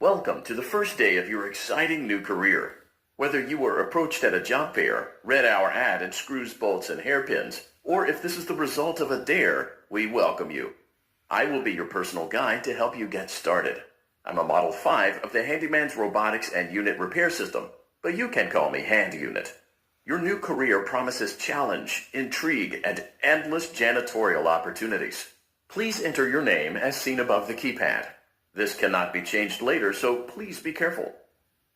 Welcome to the first day of your exciting new career. Whether you were approached at a job fair, read our ad and screws, bolts, and hairpins, or if this is the result of a dare, we welcome you. I will be your personal guide to help you get started. I'm a Model 5 of the Handyman's Robotics and Unit Repair System, but you can call me Hand Unit. Your new career promises challenge, intrigue, and endless janitorial opportunities. Please enter your name as seen above the keypad. This cannot be changed later, so please be careful.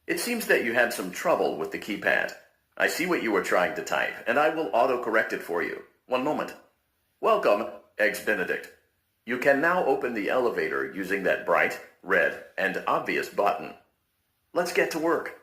It seems that you had some trouble with the keypad. I see what you were trying to type, and I will auto-correct it for you. One moment. Welcome, Eggs Benedict. You can now open the elevator using that bright, red, and obvious button. Let's get to work.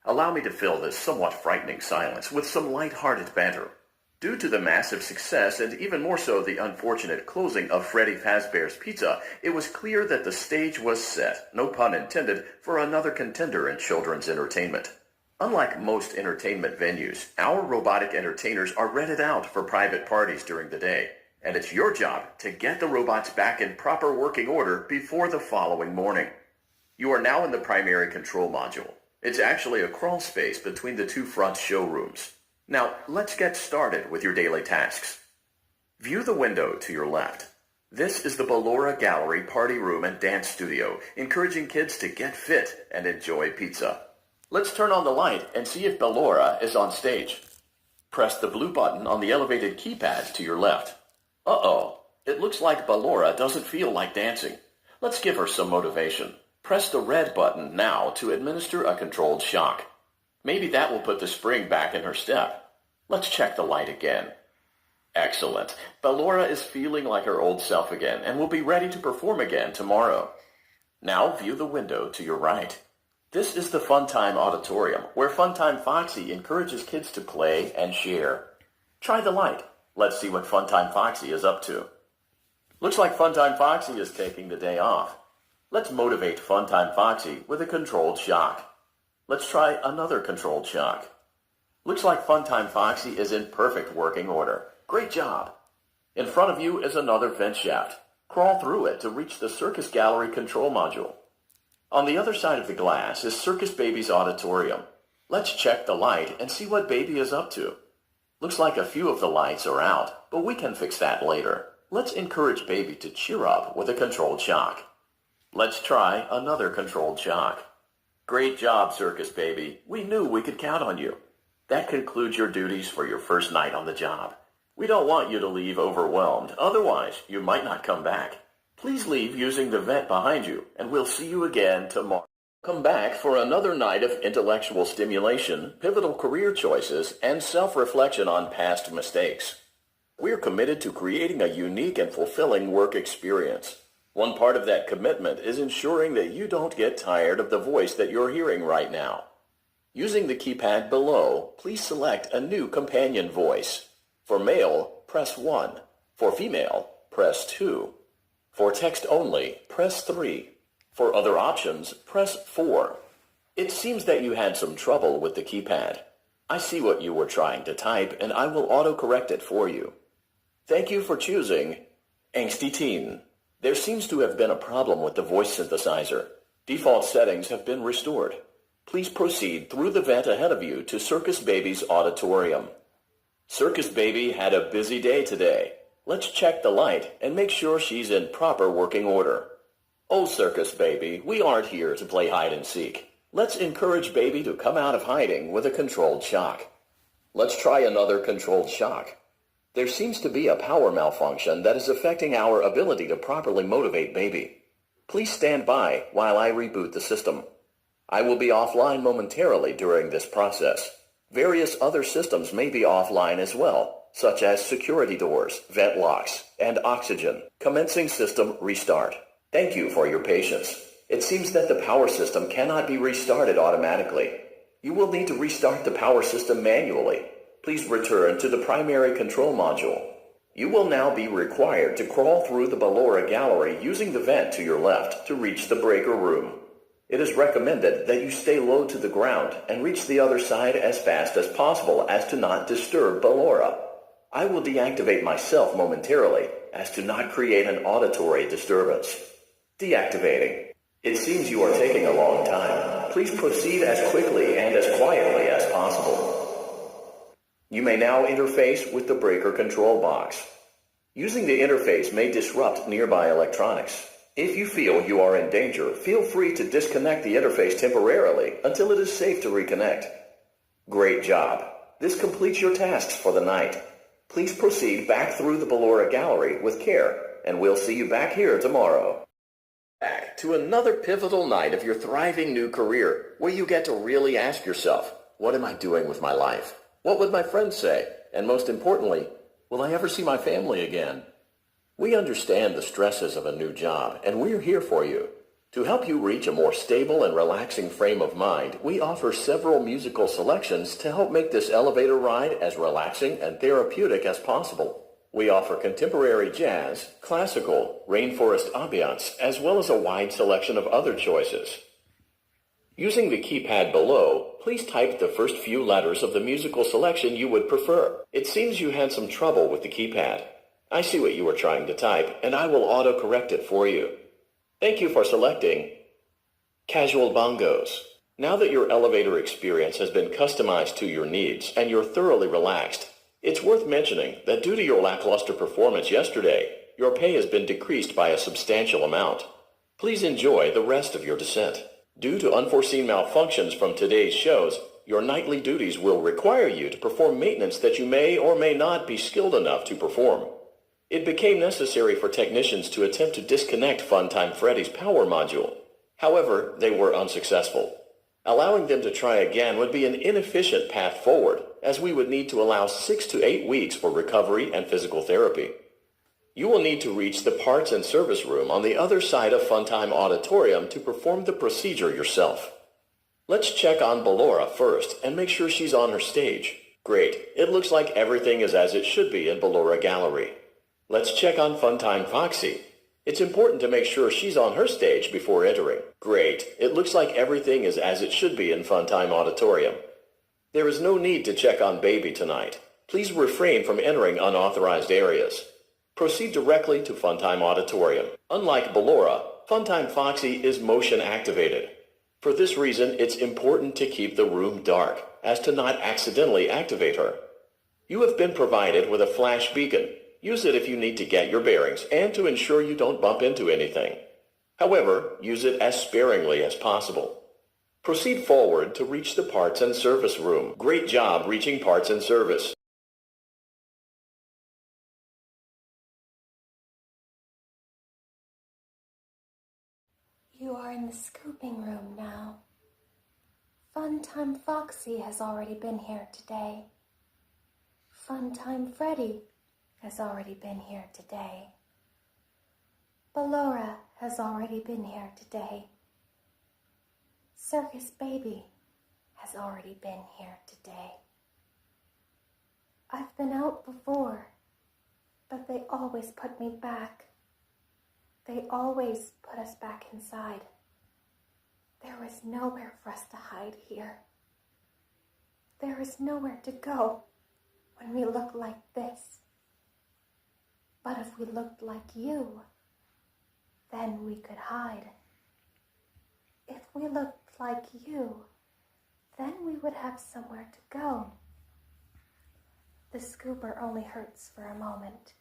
Allow me to fill this somewhat frightening silence with some light-hearted banter. Due to the massive success, and even more so the unfortunate closing of Freddy Fazbear's Pizza, it was clear that the stage was set, no pun intended, for another contender in children's entertainment. Unlike most entertainment venues, our robotic entertainers are rented out for private parties during the day, and it's your job to get the robots back in proper working order before the following morning. You are now in the primary control module. It's actually a crawl space between the two front showrooms. Now, let's get started with your daily tasks. View the window to your left. This is the Ballora Gallery Party Room and Dance Studio, encouraging kids to get fit and enjoy pizza. Let's turn on the light and see if Ballora is on stage. Press the blue button on the elevated keypad to your left. Uh-oh, it looks like Ballora doesn't feel like dancing. Let's give her some motivation. Press the red button now to administer a controlled shock. Maybe that will put the spring back in her step. Let's check the light again. Excellent. Ballora is feeling like her old self again and will be ready to perform again tomorrow. Now view the window to your right. This is the Funtime Auditorium, where Funtime Foxy encourages kids to play and share. Try the light. Let's see what Funtime Foxy is up to. Looks like Funtime Foxy is taking the day off. Let's motivate Funtime Foxy with a controlled shock. Let's try another controlled shock. Looks like Funtime Foxy is in perfect working order. Great job. In front of you is another vent shaft. Crawl through it to reach the Circus Gallery control module. On the other side of the glass is Circus Baby's auditorium. Let's check the light and see what Baby is up to. Looks like a few of the lights are out, but we can fix that later. Let's encourage Baby to cheer up with a controlled shock. Let's try another controlled shock. Great job, Circus Baby. We knew we could count on you. That concludes your duties for your first night on the job. We don't want you to leave overwhelmed. Otherwise, you might not come back. Please leave using the vent behind you, and we'll see you again tomorrow. Come back for another night of intellectual stimulation, pivotal career choices, and self-reflection on past mistakes. We're committed to creating a unique and fulfilling work experience. One part of that commitment is ensuring that you don't get tired of the voice that you're hearing right now. Using the keypad below, please select a new companion voice. For male, press 1. For female, press 2. For text only, press 3. For other options, press 4. It seems that you had some trouble with the keypad. I see what you were trying to type, and I will auto-correct it for you. Thank you for choosing Angsty Teen. There seems to have been a problem with the voice synthesizer. Default settings have been restored. Please proceed through the vent ahead of you to Circus Baby's auditorium. Circus Baby had a busy day today. Let's check the light and make sure she's in proper working order. Oh, Circus Baby, we aren't here to play hide and seek. Let's encourage Baby to come out of hiding with a controlled shock. Let's try another controlled shock. There seems to be a power malfunction that is affecting our ability to properly motivate Baby. Please stand by while I reboot the system. I will be offline momentarily during this process. Various other systems may be offline as well, such as security doors, vent locks, and oxygen. Commencing system restart. Thank you for your patience. It seems that the power system cannot be restarted automatically. You will need to restart the power system manually. Please return to the primary control module. You will now be required to crawl through the Ballora Gallery using the vent to your left to reach the breaker room. It is recommended that you stay low to the ground and reach the other side as fast as possible as to not disturb Ballora. I will deactivate myself momentarily as to not create an auditory disturbance. Deactivating. It seems you are taking a long time. Please proceed as quickly and as quietly as possible. You may now interface with the breaker control box. Using the interface may disrupt nearby electronics. If you feel you are in danger, feel free to disconnect the interface temporarily until it is safe to reconnect. Great job. This completes your tasks for the night. Please proceed back through the Ballora Gallery with care, and we'll see you back here tomorrow. Back to another pivotal night of your thriving new career, where you get to really ask yourself, what am I doing with my life? What would my friends say? And most importantly, will I ever see my family again? We understand the stresses of a new job, and we're here for you. To help you reach a more stable and relaxing frame of mind, we offer several musical selections to help make this elevator ride as relaxing and therapeutic as possible. We offer contemporary jazz, classical, rainforest ambiance, as well as a wide selection of other choices. Using the keypad below, please type the first few letters of the musical selection you would prefer. It seems you had some trouble with the keypad. I see what you were trying to type, and I will auto-correct it for you. Thank you for selecting Casual Bongos. Now that your elevator experience has been customized to your needs and you're thoroughly relaxed, it's worth mentioning that due to your lackluster performance yesterday, your pay has been decreased by a substantial amount. Please enjoy the rest of your descent. Due to unforeseen malfunctions from today's shows, your nightly duties will require you to perform maintenance that you may or may not be skilled enough to perform. It became necessary for technicians to attempt to disconnect Funtime Freddy's power module. However, they were unsuccessful. Allowing them to try again would be an inefficient path forward, as we would need to allow 6 to 8 weeks for recovery and physical therapy. You will need to reach the parts and service room on the other side of Funtime Auditorium to perform the procedure yourself. Let's check on Ballora first and make sure she's on her stage. Great. It looks like everything is as it should be in Ballora Gallery. Let's check on Funtime Foxy. It's important to make sure she's on her stage before entering. Great. It looks like everything is as it should be in Funtime Auditorium. There is no need to check on Baby tonight. Please refrain from entering unauthorized areas. Proceed directly to Funtime Auditorium. Unlike Ballora, Funtime Foxy is motion activated. For this reason, it's important to keep the room dark, as to not accidentally activate her. You have been provided with a flash beacon. Use it if you need to get your bearings and to ensure you don't bump into anything. However, use it as sparingly as possible. Proceed forward to reach the parts and service room. Great job reaching parts and service. You are in the scooping room now. Funtime Foxy has already been here today. Funtime Freddy has already been here today. Ballora has already been here today. Circus Baby has already been here today. I've been out before, but they always put me back. They always put us back inside. There was nowhere for us to hide here. There is nowhere to go when we look like this. But if we looked like you, then we could hide. If we looked like you, then we would have somewhere to go. The scooper only hurts for a moment.